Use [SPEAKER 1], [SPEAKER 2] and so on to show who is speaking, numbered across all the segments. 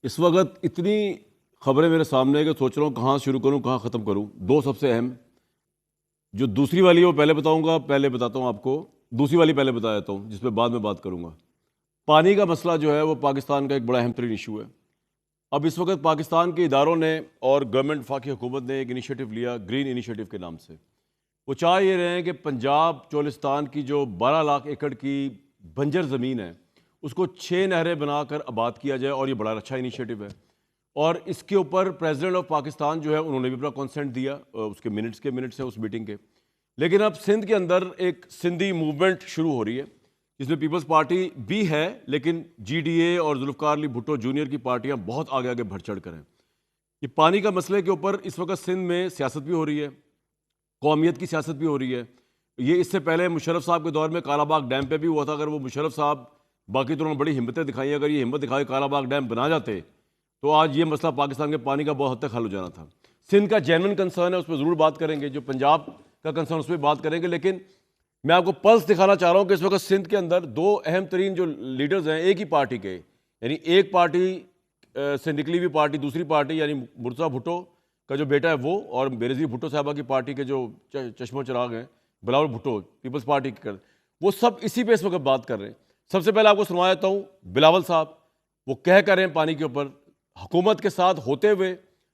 [SPEAKER 1] इस वक्त इतनी खबरें मेरे सामने है कि सोच रहा हूँ कहाँ शुरू करूँ कहाँ ख़त्म करूँ। दो सबसे अहम, जो दूसरी वाली है वो पहले बताऊँगा, पहले बताता हूँ आपको। दूसरी वाली पहले बता देता हूँ जिस पे बाद में बात करूँगा। पानी का मसला जो है वो पाकिस्तान का एक बड़ा अहम तरीन इशू है। अब इस वक्त पाकिस्तान के इदारों ने और गवर्नमेंट वफाकी हुकूमत ने एक इनिशिएटिव लिया ग्रीन इनिशिएटिव के नाम से। वो चाह ये रहे हैं कि पंजाब चोलिस्तान की जो 12 लाख एकड़ की बंजर ज़मीन है उसको 6 नहरें बनाकर आबाद किया जाए, और ये बड़ा अच्छा इनिशिएटिव है। और इसके ऊपर प्रेसिडेंट ऑफ पाकिस्तान जो है उन्होंने भी अपना कंसेंट दिया, उसके मिनट्स हैं उस मीटिंग के। लेकिन अब सिंध के अंदर एक सिंधी मूवमेंट शुरू हो रही है जिसमें पीपल्स पार्टी भी है, लेकिन जीडीए और जुल्फ़िकार अली भुट्टो जूनियर की पार्टियां बहुत आगे आगे बढ़ चढ़ कर हैं। ये पानी का मसले के ऊपर इस वक्त सिंध में सियासत भी हो रही है, कौमियत की सियासत भी हो रही है। ये इससे पहले मुशर्रफ साहब के दौर में कालाबाग डैम पे भी हुआ था। अगर वो मुशर्रफ साहब, बाकी तो उन्होंने बड़ी हिम्मतें दिखाई, अगर ये हिम्मत दिखा के कालाबाग डैम बना जाते तो आज ये मसला पाकिस्तान के पानी का बहुत हद तक हल हो जाना था। सिंध का जेन्युइन कंसर्न है, उस पर ज़रूर बात करेंगे। जो पंजाब का कंसर्न उस पर बात करेंगे। लेकिन मैं आपको पल्स दिखाना चाह रहा हूँ कि इस वक्त सिंध के अंदर दो अहम तरीन जो लीडर्स हैं एक ही पार्टी के, यानी एक पार्टी से निकली हुई पार्टी, दूसरी पार्टी यानी मुर्तज़ा भुट्टो का जो बेटा है वो, और बेनज़ीर भुट्टो साहबा की पार्टी के जो चश्मो चराग हैं बिलावल भुट्टो पीपल्स पार्टी के कर, वो सब इसी पे इस वक्त बात कर रहे हैं। सबसे पहले आपको सुनवा देता हूँ बिलावल साहब, वो कह कर रहे हैं पानी के ऊपर हुकूमत के साथ होते हुए,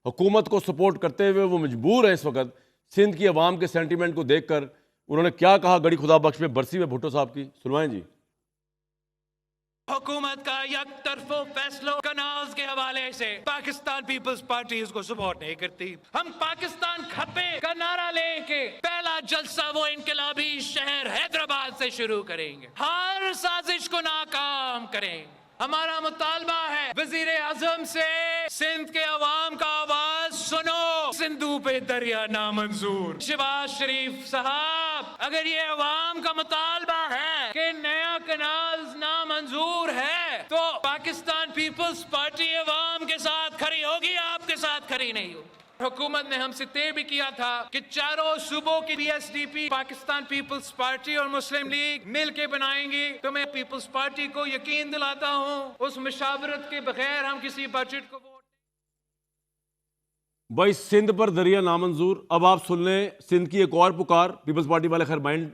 [SPEAKER 1] हुकूमत को सपोर्ट करते हुए वो मजबूर है इस वक्त सिंध की आवाम के सेंटीमेंट को देखकर। उन्होंने क्या कहा गड़ी खुदा बख्श में बरसी में भुट्टो साहब की, सुनवाएं जी।
[SPEAKER 2] हुकूमत का यकतरफा फैसलों कनाज के हवाले से पाकिस्तान पीपल्स पार्टी इसको सपोर्ट नहीं करती। हम पाकिस्तान खपे का नारा लेके पहला जलसा वो इनकलाबी शहर हैदराबाद से शुरू करेंगे, हर साजिश को नाकाम करेंगे। हमारा मुतालबा है वजीर आजम से सिंध के अवाम का आवाज सुनो, सिंधु पे दरिया नामंजूर। शहबाज शरीफ साहब, अगर ये अवाम का मुतालबा है कि नया कनाल नामंजूर है तो पाकिस्तान पीपल्स पार्टी अवाम के साथ खड़ी होगी, आपके साथ खड़ी नहीं होगी। हुकूमत ने हमसे तय भी किया था कि चारों सूबों की पीएसडीपी पाकिस्तान पीपल्स पार्टी और मुस्लिम लीग मिल के बनाएंगी। तो मैं पीपल्स पार्टी को यकीन दिलाता हूँ उस मुशावरत के बगैर हम किसी बजट को वोट।
[SPEAKER 1] भाई सिंध पर दरिया नामंजूर। अब आप सुन लें सिंध की एक और पुकार, पीपल्स पार्टी वाले खैर माइंड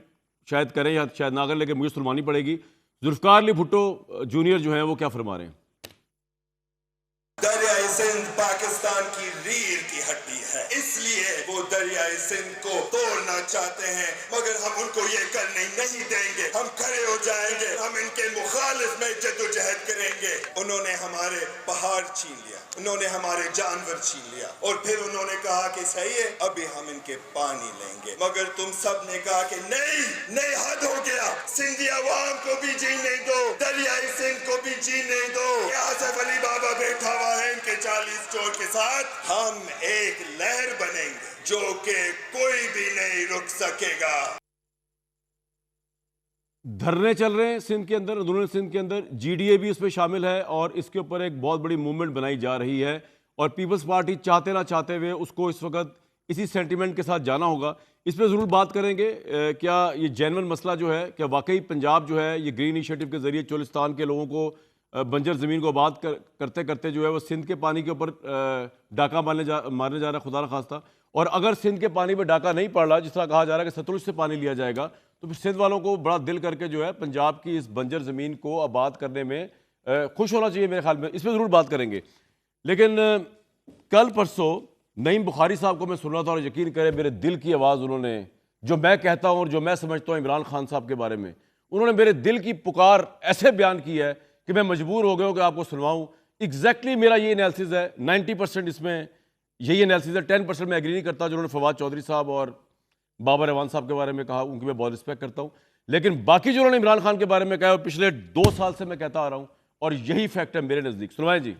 [SPEAKER 1] शायद करें या शायद ना करें, लेकिन मुझे सुनवानी पड़ेगी। जुल्फ़िकार अली भुट्टो जूनियर जो हैं वो क्या फरमा रहे हैं।
[SPEAKER 3] दरियाई सिंध पाकिस्तान की रीढ़ की हड्डी है, इसलिए वो दरियाई सिंध को तोड़ना चाहते हैं, मगर हम उनको ये करने नहीं देंगे। हम खड़े हो जाएंगे, हम इनके मुखालिफ में जद्दोजहद करेंगे। उन्होंने हमारे पहाड़ छीन लिया, उन्होंने हमारे जानवर छीन लिया, और फिर उन्होंने कहा कि सही है अभी हम इनके पानी लेंगे, मगर तुम सब ने कहा कि नहीं नहीं, हद हो गया। सिंधी अवाम को भी जीने दो, दरियाई सिंध को भी जीने दो। आसिफ अली बाबा बैठा हुआ है इनके 40 चोर के साथ। हम एक लहर बनेंगे जो कि कोई भी नहीं रुक सकेगा।
[SPEAKER 1] धरने चल रहे हैं सिंध के अंदर, अंदरूनी सिंध के अंदर। जीडीए भी इसमें शामिल है और इसके ऊपर एक बहुत बड़ी मूवमेंट बनाई जा रही है, और पीपल्स पार्टी चाहते ना चाहते हुए उसको इस वक्त इसी सेंटीमेंट के साथ जाना होगा। इस पर ज़रूर बात करेंगे। क्या ये जेन्युइन मसला जो है, क्या वाकई पंजाब जो है ये ग्रीन इनिशिएटिव के ज़रिए चोलिस्तान के लोगों को बंजर ज़मीन को आबाद करते करते जो है वो सिंध के पानी के ऊपर डाका मारने जा रहा है, खुदा न खास्ता। और अगर सिंध के पानी में डाका नहीं पड़ रहा, जिस तरह कहा जा रहा है कि सतलुज से पानी लिया जाएगा, तो फिर सिंध वालों को बड़ा दिल करके जो है पंजाब की इस बंजर ज़मीन को आबाद करने में खुश होना चाहिए मेरे ख्याल में। इस पर ज़रूर बात करेंगे। लेकिन कल परसों नईम बुखारी साहब को मैं सुन रहा था, और यकीन करें मेरे दिल की आवाज़ उन्होंने, जो मैं कहता हूँ और जो मैं समझता हूँ इमरान खान साहब के बारे में, उन्होंने मेरे दिल की पुकार ऐसे बयान की है कि मैं मजबूर हो गया हूँ कि आपको सुनवाऊँ। एग्जैक्टली मेरा ये एनालिसिस है, 90% इसमें यही एनालिसिस है। 10% मैं एग्री नहीं करता जो उन्होंने फवाद चौधरी साहब और बाबर रहमान साहब के बारे में कहा, उनकी मैं बहुत रिस्पेक्ट करता हूँ। लेकिन बाकी जो उन्होंने इमरान खान के बारे में कहा, पिछले 2 साल से मैं कहता आ रहा हूँ, और यही फैक्ट है मेरे नज़दीक। सुनवाएं जी।